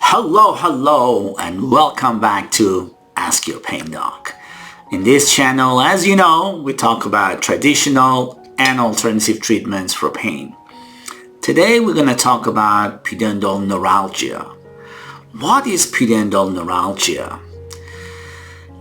Hello, and welcome back to Ask Your Pain Doc. In this channel, as you know, we talk about traditional and alternative treatments for pain. Today, we're going to talk about pudendal neuralgia. What is pudendal neuralgia?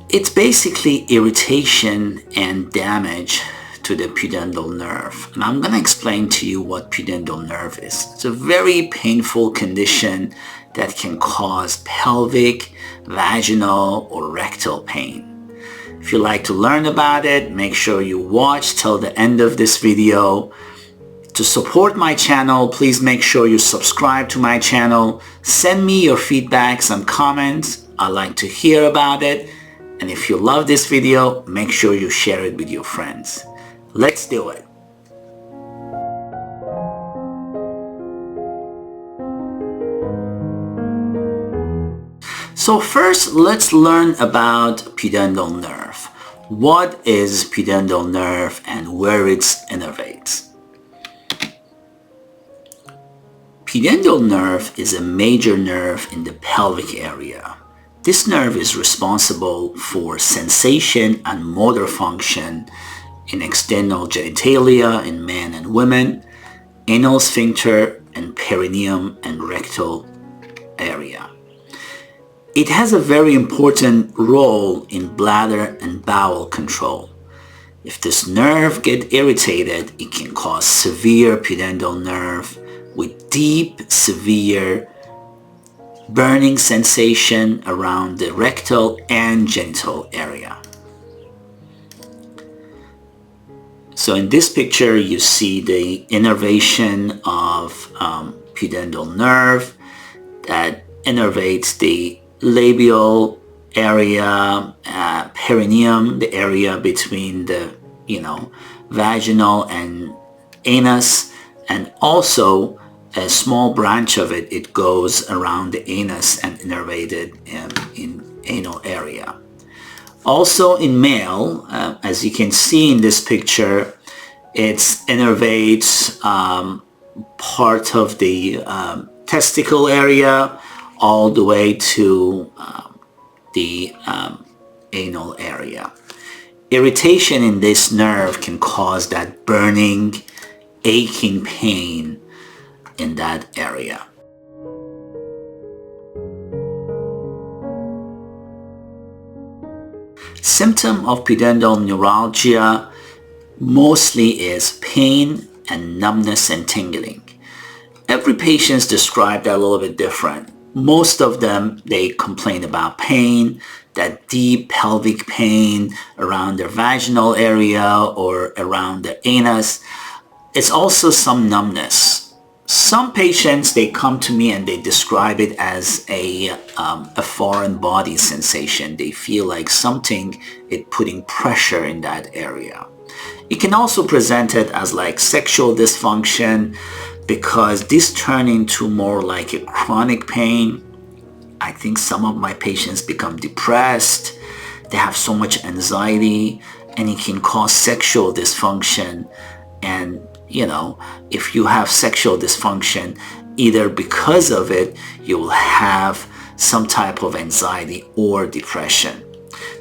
It's basically irritation and damage to the pudendal nerve. And I'm going to explain to you what pudendal nerve is. It's a very painful condition that can cause pelvic, vaginal, or rectal pain. If you'd like to learn about it, make sure you watch till the end of this video. To support my channel, please make sure you subscribe to my channel. Send me your feedbacks and comments. I'd like to hear about it. And if you love this video, make sure you share it with your friends. Let's do it. So first, let's learn about pudendal nerve. What is pudendal nerve and where it innervates? Pudendal nerve is a major nerve in the pelvic area. This nerve is responsible for sensation and motor function in external genitalia in men and women, anal sphincter, and perineum and rectal area. It has a very important role in bladder and bowel control. If this nerve gets irritated, it can cause severe pudendal nerve with deep, severe burning sensation around the rectal and genital area. So in this picture, you see the innervation of pudendal nerve that innervates the labial area, perineum, the area between the, vaginal and anus, and also a small branch of it, it goes around the anus and innervated in anal area. Also in male, as you can see in this picture, it innervates part of the testicle area all the way to the anal area. Irritation in this nerve can cause that burning, aching pain in that area. Symptom of pudendal neuralgia mostly is pain and numbness and tingling. Every patient is described a little bit different. Most of them, they complain about pain, that deep pelvic pain around their vaginal area or around the anus. It's also some numbness. Some patients, they come to me and they describe it as a foreign body sensation. They feel like something is putting pressure in that area. It can also present it as like sexual dysfunction because this turns into more like a chronic pain. I think some of my patients become depressed. They have so much anxiety and it can cause sexual dysfunction. And if you have sexual dysfunction, either because of it, you will have some type of anxiety or depression.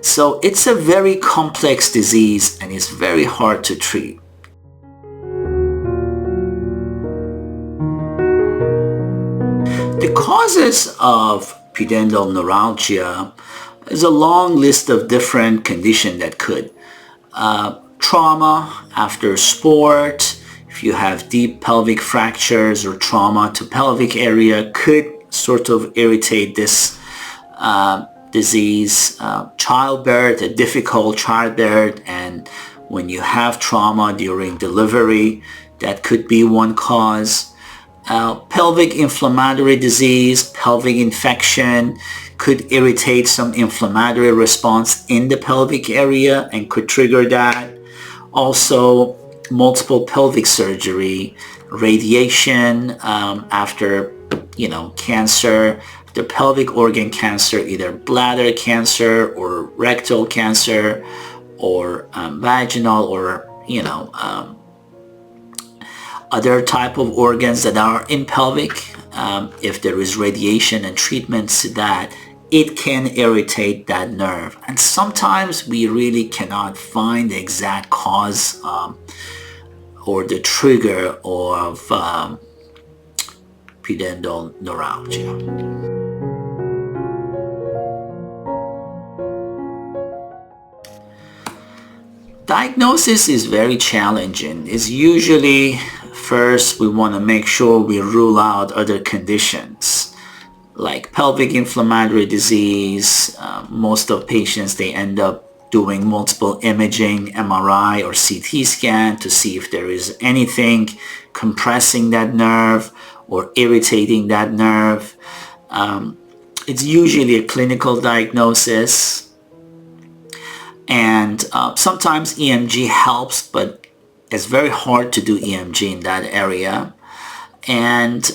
So it's a very complex disease and it's very hard to treat. The causes of pudendal neuralgia is a long list of different conditions that could. Trauma after sport, if you have deep pelvic fractures or trauma to pelvic area could sort of irritate this disease. Childbirth, a difficult childbirth, and when you have trauma during delivery, that could be one cause. Pelvic inflammatory disease, pelvic infection could irritate some inflammatory response in the pelvic area and could trigger that. Also, multiple pelvic surgery, radiation after, cancer, the pelvic organ cancer, either bladder cancer or rectal cancer or vaginal or, other type of organs that are in pelvic if there is radiation and treatments to that, it can irritate that nerve. And sometimes we really cannot find the exact cause or the trigger of pudendal neuralgia. Diagnosis is very challenging. It's usually first we want to make sure we rule out other conditions like pelvic inflammatory disease. Most of patients, they end up doing multiple imaging, MRI or CT scan to see if there is anything compressing that nerve or irritating that nerve. It's usually a clinical diagnosis, and sometimes EMG helps, but it's very hard to do EMG in that area. And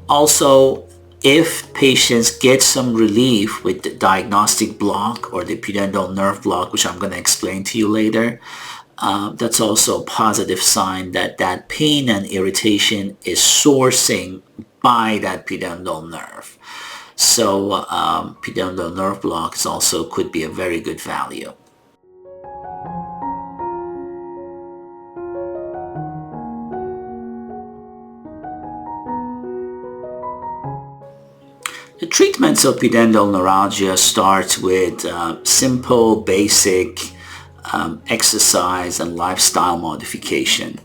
also, if patients get some relief with the diagnostic block or the pudendal nerve block, which I'm going to explain to you later, that's also a positive sign that that pain and irritation is sourcing by that pudendal nerve. So pudendal nerve blocks also could be a very good value. The treatments of pudendal neuralgia start with simple, basic exercise and lifestyle modification.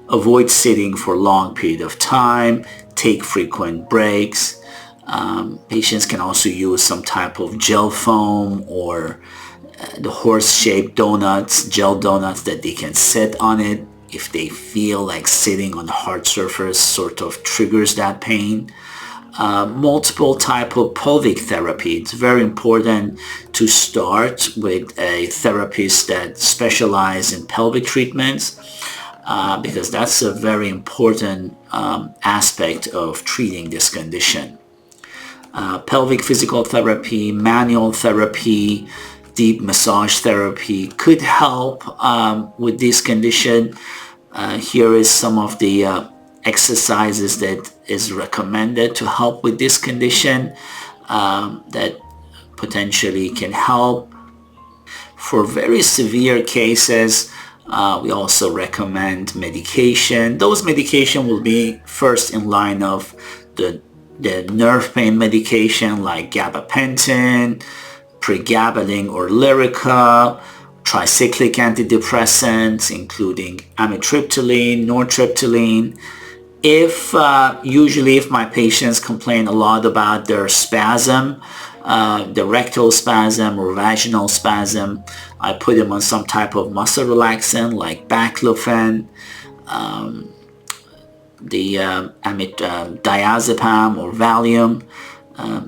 Avoid sitting for a long period of time, take frequent breaks. Patients can also use some type of gel foam or the horse-shaped donuts, gel donuts that they can sit on it if they feel like sitting on the hard surface sort of triggers that pain. Multiple type of pelvic therapy. It's very important to start with a therapist that specializes in pelvic treatments because that's a very important aspect of treating this condition. Pelvic physical therapy, manual therapy, deep massage therapy could help with this condition. Here is some of the exercises that is recommended to help with this condition that potentially can help. For very severe cases, we also recommend medication. Those medication will be first in line of the nerve pain medication like gabapentin, pregabalin or Lyrica, tricyclic antidepressants including amitriptyline, nortriptyline. Usually if my patients complain a lot about their spasm, the rectal spasm or vaginal spasm, I put them on some type of muscle relaxant like baclofen, the diazepam or Valium.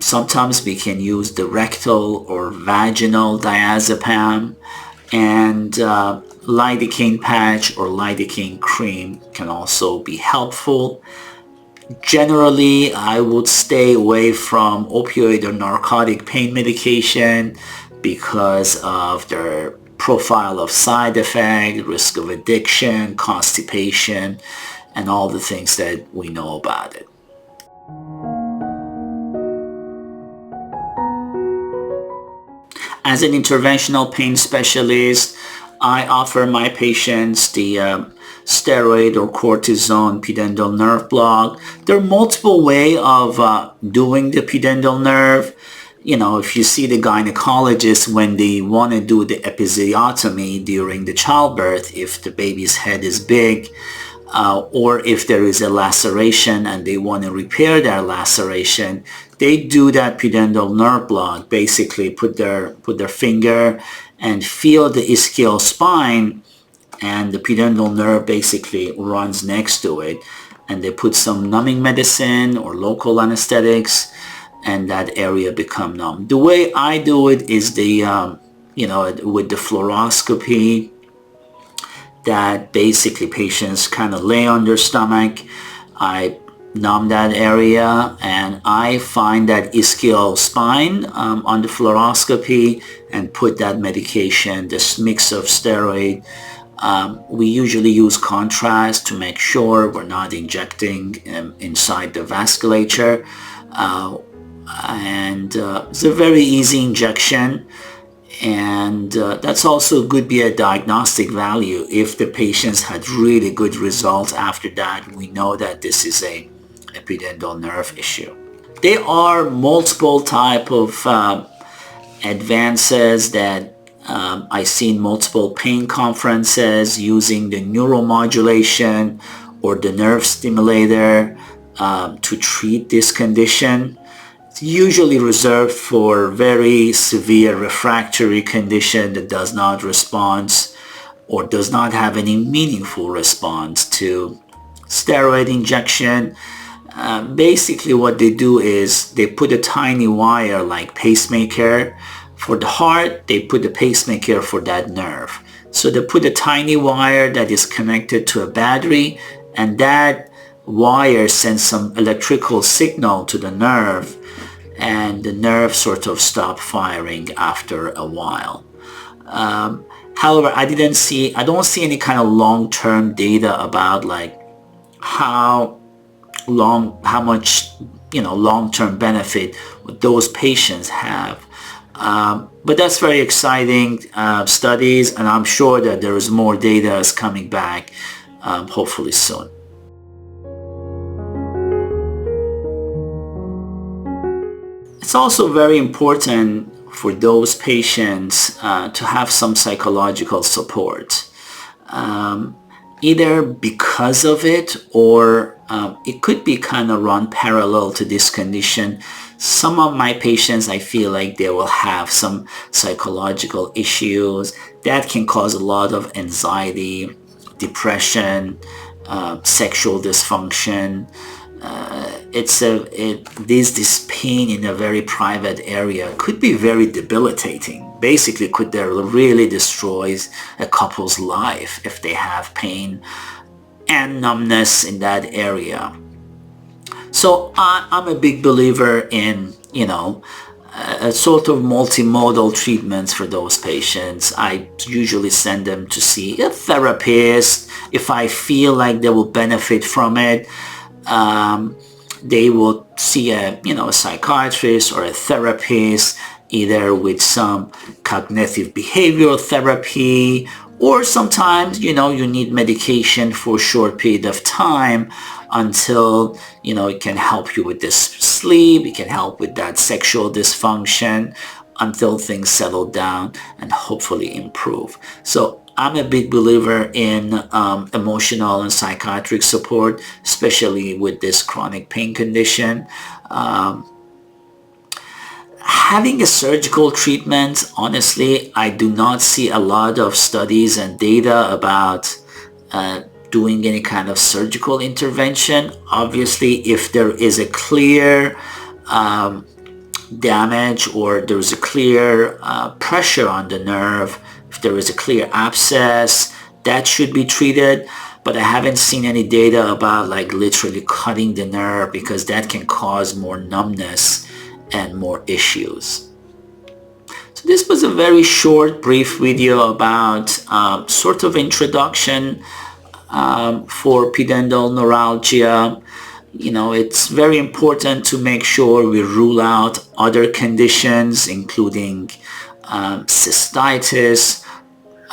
Sometimes we can use the rectal or vaginal diazepam, and lidocaine patch or lidocaine cream can also be helpful. Generally, I would stay away from opioid or narcotic pain medication because of their profile of side effect, risk of addiction, constipation, and all the things that we know about it. As an interventional pain specialist, I offer my patients the steroid or cortisone pudendal nerve block. There are multiple ways of doing the pudendal nerve. You know, if you see the gynecologist when they want to do the episiotomy during the childbirth, if the baby's head is big, or if there is a laceration and they want to repair that laceration, they do that pudendal nerve block. Basically put their finger and feel the ischial spine, and the pudendal nerve basically runs next to it, and they put some numbing medicine or local anesthetics, and that area become numb. The way I do it is with the fluoroscopy, that basically patients kind of lay on their stomach. I numb that area and I find that ischial spine on the fluoroscopy and put that medication, this mix of steroid We usually use contrast to make sure we're not injecting inside the vasculature. It's a very easy injection, and that's also could be a diagnostic value. If the patients had really good results after that, we know that this is a pudendal nerve issue. There are multiple type of advances that I see in multiple pain conferences using the neuromodulation or the nerve stimulator to treat this condition. It's usually reserved for very severe refractory condition that does not respond or does not have any meaningful response to steroid injection. Basically what they do is they put a tiny wire like pacemaker. For the heart, they put a pacemaker for that nerve. So they put a tiny wire that is connected to a battery, and that wire sends some electrical signal to the nerve, and the nerve sort of stops firing after a while. However, I don't see any kind of long-term data about like how much long-term benefit those patients have. But that's very exciting studies, and I'm sure that there is more data is coming back hopefully soon. It's also very important for those patients to have some psychological support, either because of it or it could be kind of run parallel to this condition. Some of my patients, I feel like they will have some psychological issues that can cause a lot of anxiety, depression, sexual dysfunction. This pain in a very private area could be very debilitating. Basically, could really destroys a couple's life if they have pain and numbness in that area. So I'm a big believer in, a sort of multimodal treatments for those patients. I usually send them to see a therapist. If I feel like they will benefit from it, they will see a psychiatrist or a therapist, either with some cognitive behavioral therapy, or sometimes, you need medication for a short period of time until, it can help you with this sleep, it can help with that sexual dysfunction until things settle down and hopefully improve. So I'm a big believer in emotional and psychiatric support, especially with this chronic pain condition. Having a surgical treatment, honestly, I do not see a lot of studies and data about doing any kind of surgical intervention. Obviously, if there is a clear damage or there is a clear pressure on the nerve, if there is a clear abscess, that should be treated. But I haven't seen any data about like literally cutting the nerve, because that can cause more numbness and more issues. So this was a very short, brief video about sort of introduction for pudendal neuralgia. It's very important to make sure we rule out other conditions, including cystitis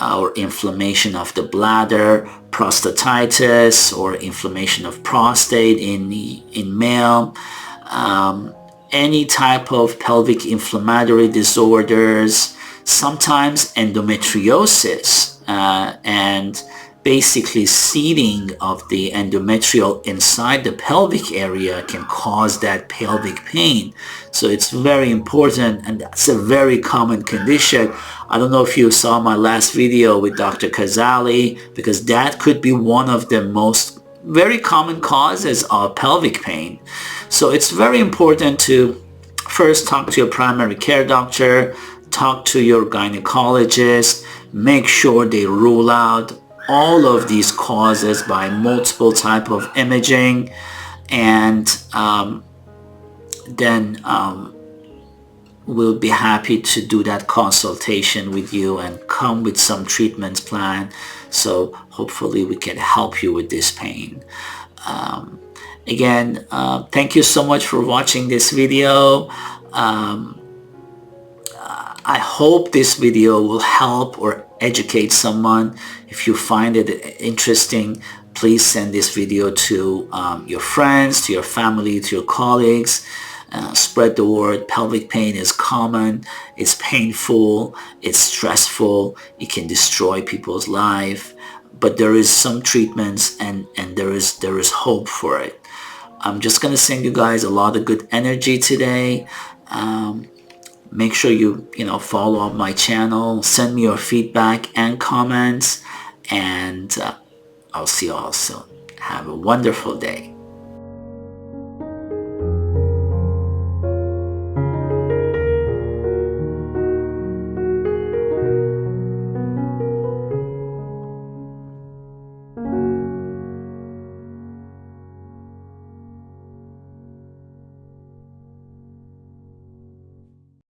or inflammation of the bladder, prostatitis or inflammation of prostate in male, any type of pelvic inflammatory disorders, sometimes endometriosis, and basically seeding of the endometrial inside the pelvic area can cause that pelvic pain. So it's very important, and that's a very common condition. I don't know if you saw my last video with Dr. Kazali, because that could be one of the most very common causes of pelvic pain. So it's very important to first talk to your primary care doctor, talk to your gynecologist, make sure they rule out all of these causes by multiple type of imaging, and then we'll be happy to do that consultation with you and come with some treatment plan. So hopefully we can help you with this pain. Again, thank you so much for watching this video. I hope this video will help or educate someone. If you find it interesting, please send this video to your friends, to your family, to your colleagues. Spread the word. Pelvic pain is common, it's painful, it's stressful, it can destroy people's life, but there is some treatments and there is hope for it. I'm just gonna send you guys a lot of good energy today. Make sure you follow up my channel, send me your feedback and comments, and I'll see you all soon. Have a wonderful day.